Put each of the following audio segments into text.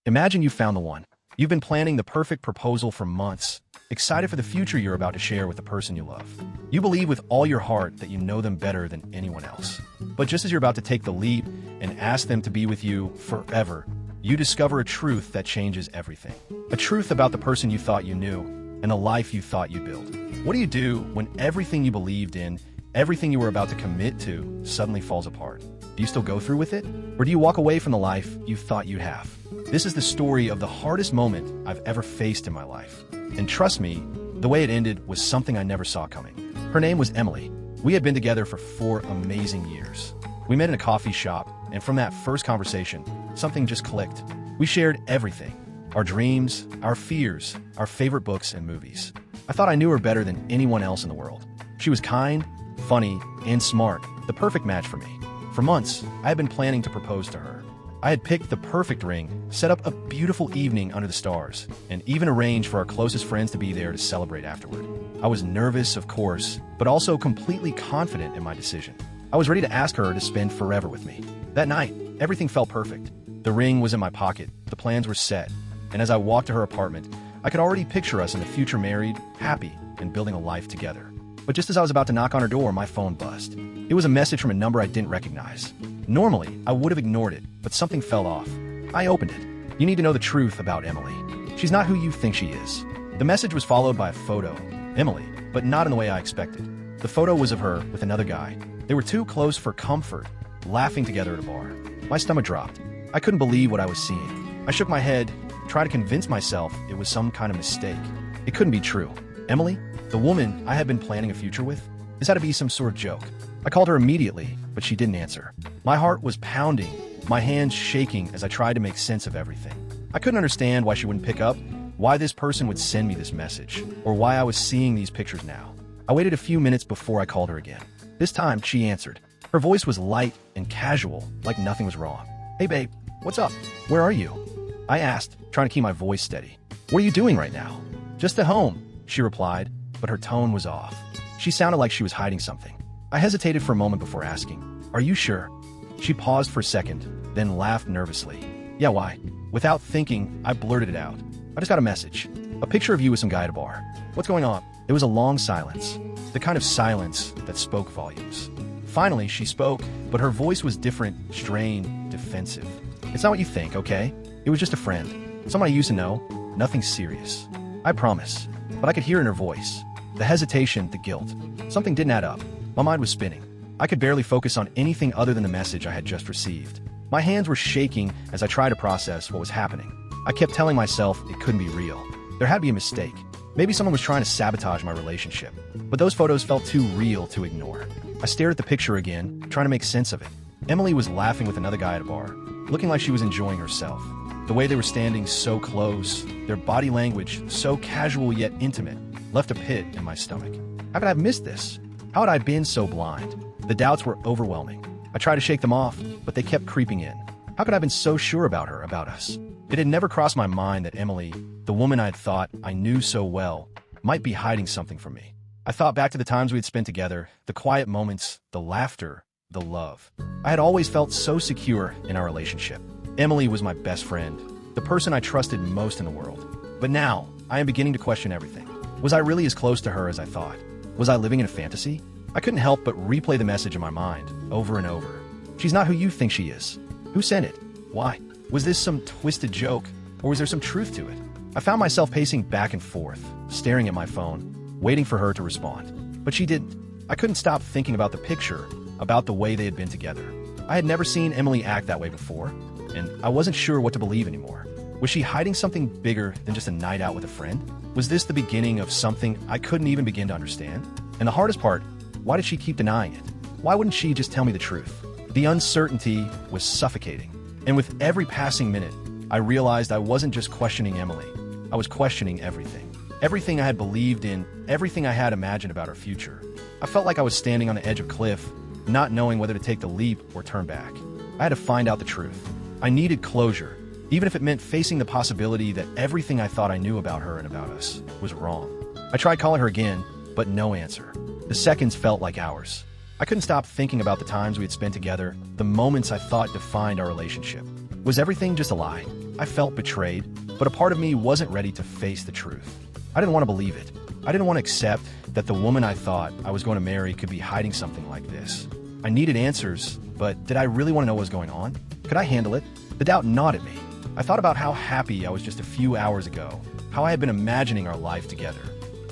Imagine you found the one. You've been planning the perfect proposal for months, excited for the future you're about to share with the person you love. You believe with all your heart that you know them better than anyone else. But just as you're about to take the leap and ask them to be with you forever, you discover a truth that changes everything. A truth about the person you thought you knew and a life you thought you'd build. What do you do when everything you believed in, everything you were about to commit to, suddenly falls apart? Do you still go through with it? Or do you walk away from the life you thought you'd have? This is the story of the hardest moment I've ever faced in my life. And trust me, the way it ended was something I never saw coming. Her name was Emily. We had been together for 4 amazing years. We met in a coffee shop, and from that first conversation, something just clicked. We shared everything. Our dreams, our fears, our favorite books and movies. I thought I knew her better than anyone else in the world. She was kind, funny, and smart, the perfect match for me. For months, I had been planning to propose to her. I had picked the perfect ring, set up a beautiful evening under the stars, and even arranged for our closest friends to be there to celebrate afterward. I was nervous, of course, but also completely confident in my decision. I was ready to ask her to spend forever with me. That night, everything felt perfect. The ring was in my pocket, the plans were set, and as I walked to her apartment, I could already picture us in the future married, happy, and building a life together. But just as I was about to knock on her door, my phone buzzed. It was a message from a number I didn't recognize. Normally, I would have ignored it, but something fell off. I opened it. You need to know the truth about Emily. She's not who you think she is. The message was followed by a photo. Emily, but not in the way I expected. The photo was of her with another guy. They were too close for comfort, laughing together at a bar. My stomach dropped. I couldn't believe what I was seeing. I shook my head, tried to convince myself it was some kind of mistake. It couldn't be true. Emily, the woman I had been planning a future with, this had to be some sort of joke. I called her immediately, but she didn't answer. My heart was pounding, my hands shaking as I tried to make sense of everything. I couldn't understand why she wouldn't pick up, why this person would send me this message, or why I was seeing these pictures now. I waited a few minutes before I called her again. This time, she answered. Her voice was light and casual, like nothing was wrong. "Hey babe, what's up? Where are you?" I asked, trying to keep my voice steady. "What are you doing right now?" "Just at home," she replied, but her tone was off. She sounded like she was hiding something. I hesitated for a moment before asking, "Are you sure?" She paused for a second, then laughed nervously. "Yeah, why?" Without thinking, I blurted it out. "I just got a message. A picture of you with some guy at a bar. What's going on?" It was a long silence, the kind of silence that spoke volumes. Finally, she spoke, but her voice was different, strained, defensive. "It's not what you think, okay? It was just a friend. Someone I used to know. Nothing serious. I promise." But I could hear in her voice. The hesitation, the guilt. Something didn't add up. My mind was spinning. I could barely focus on anything other than the message I had just received. My hands were shaking as I tried to process what was happening. I kept telling myself it couldn't be real. There had to be a mistake. Maybe someone was trying to sabotage my relationship. But those photos felt too real to ignore. I stared at the picture again, trying to make sense of it. Emily was laughing with another guy at a bar, looking like she was enjoying herself. The way they were standing so close, their body language so casual yet intimate, left a pit in my stomach. How could I have missed this? How had I been so blind? The doubts were overwhelming. I tried to shake them off, but they kept creeping in. How could I have been so sure about her, about us? It had never crossed my mind that Emily, the woman I had thought I knew so well, might be hiding something from me. I thought back to the times we had spent together, the quiet moments, the laughter, the love. I had always felt so secure in our relationship. Emily was my best friend, the person I trusted most in the world. But now, I am beginning to question everything. Was I really as close to her as I thought? Was I living in a fantasy? I couldn't help but replay the message in my mind, over and over. "She's not who you think she is." Who sent it? Why? Was this some twisted joke, or was there some truth to it? I found myself pacing back and forth, staring at my phone, waiting for her to respond. But she didn't. I couldn't stop thinking about the picture, about the way they had been together. I had never seen Emily act that way before, and I wasn't sure what to believe anymore. Was she hiding something bigger than just a night out with a friend? Was this the beginning of something I couldn't even begin to understand? And the hardest part, why did she keep denying it? Why wouldn't she just tell me the truth? The uncertainty was suffocating. And with every passing minute, I realized I wasn't just questioning Emily. I was questioning everything. Everything I had believed in, everything I had imagined about our future. I felt like I was standing on the edge of a cliff, not knowing whether to take the leap or turn back. I had to find out the truth. I needed closure, even if it meant facing the possibility that everything I thought I knew about her and about us was wrong. I tried calling her again, but no answer. The seconds felt like hours. I couldn't stop thinking about the times we had spent together, the moments I thought defined our relationship. Was everything just a lie? I felt betrayed, but a part of me wasn't ready to face the truth. I didn't want to believe it. I didn't want to accept that the woman I thought I was going to marry could be hiding something like this. I needed answers, but did I really want to know what was going on? Could I handle it? The doubt gnawed at me. I thought about how happy I was just a few hours ago, how I had been imagining our life together.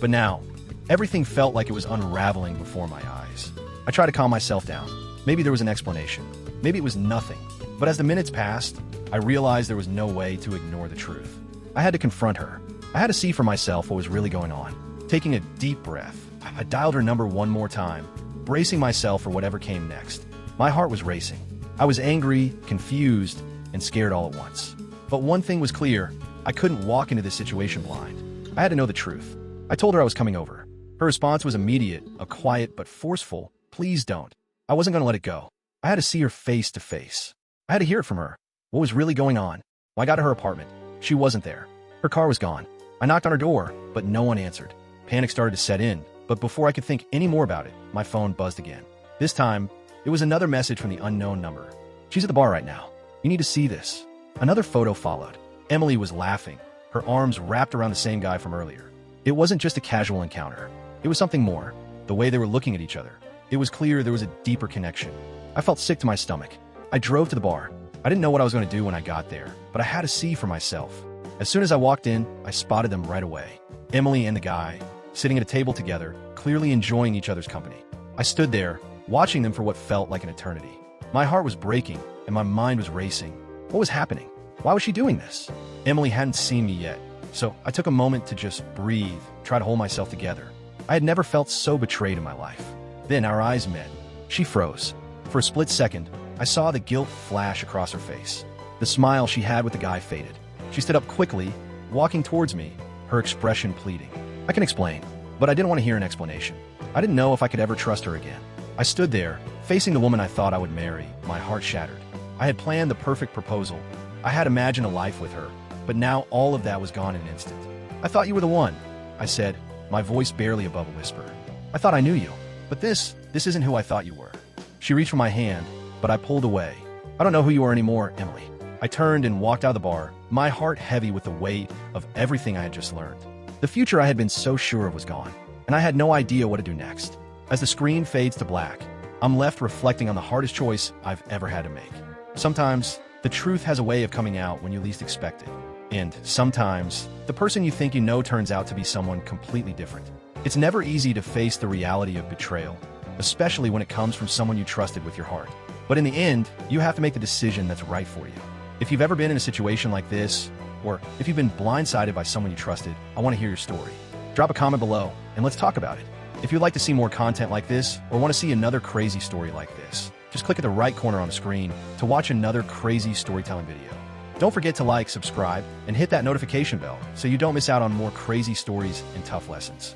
But now, everything felt like it was unraveling before my eyes. I tried to calm myself down. Maybe there was an explanation. Maybe it was nothing. But as the minutes passed, I realized there was no way to ignore the truth. I had to confront her. I had to see for myself what was really going on. Taking a deep breath, I dialed her number one more time, bracing myself for whatever came next. My heart was racing. I was angry, confused, and scared all at once. But one thing was clear. I couldn't walk into this situation blind. I had to know the truth. I told her I was coming over. Her response was immediate, a quiet but forceful, "Please don't." I wasn't going to let it go. I had to see her face to face. I had to hear it from her. What was really going on? When I got to her apartment, she wasn't there. Her car was gone. I knocked on her door, but no one answered. Panic started to set in, but before I could think any more about it, my phone buzzed again. This time, it was another message from the unknown number. "She's at the bar right now. You need to see this." Another photo followed. Emily was laughing, her arms wrapped around the same guy from earlier. It wasn't just a casual encounter. It was something more. The way they were looking at each other. It was clear there was a deeper connection. I felt sick to my stomach. I drove to the bar. I didn't know what I was going to do when I got there, but I had to see for myself. As soon as I walked in, I spotted them right away. Emily and the guy, sitting at a table together, clearly enjoying each other's company. I stood there, watching them for what felt like an eternity. My heart was breaking, and my mind was racing. What was happening? Why was she doing this? Emily hadn't seen me yet, so I took a moment to just breathe, try to hold myself together. I had never felt so betrayed in my life. Then our eyes met. She froze. For a split second, I saw the guilt flash across her face. The smile she had with the guy faded. She stood up quickly, walking towards me, her expression pleading. I can explain, but I didn't want to hear an explanation. I didn't know if I could ever trust her again. I stood there, facing the woman I thought I would marry, my heart shattered. I had planned the perfect proposal. I had imagined a life with her, but now all of that was gone in an instant. "I thought you were the one," I said, my voice barely above a whisper. "I thought I knew you, but this isn't who I thought you were." She reached for my hand, but I pulled away. "I don't know who you are anymore, Emily." I turned and walked out of the bar, my heart heavy with the weight of everything I had just learned. The future I had been so sure of was gone, and I had no idea what to do next. As the screen fades to black, I'm left reflecting on the hardest choice I've ever had to make. Sometimes, the truth has a way of coming out when you least expect it. And sometimes, the person you think you know turns out to be someone completely different. It's never easy to face the reality of betrayal, especially when it comes from someone you trusted with your heart. But in the end, you have to make the decision that's right for you. If you've ever been in a situation like this, or if you've been blindsided by someone you trusted, I want to hear your story. Drop a comment below, and let's talk about it. If you'd like to see more content like this, or want to see another crazy story like this, just click at the right corner on the screen to watch another crazy storytelling video. Don't forget to like, subscribe, and hit that notification bell so you don't miss out on more crazy stories and tough lessons.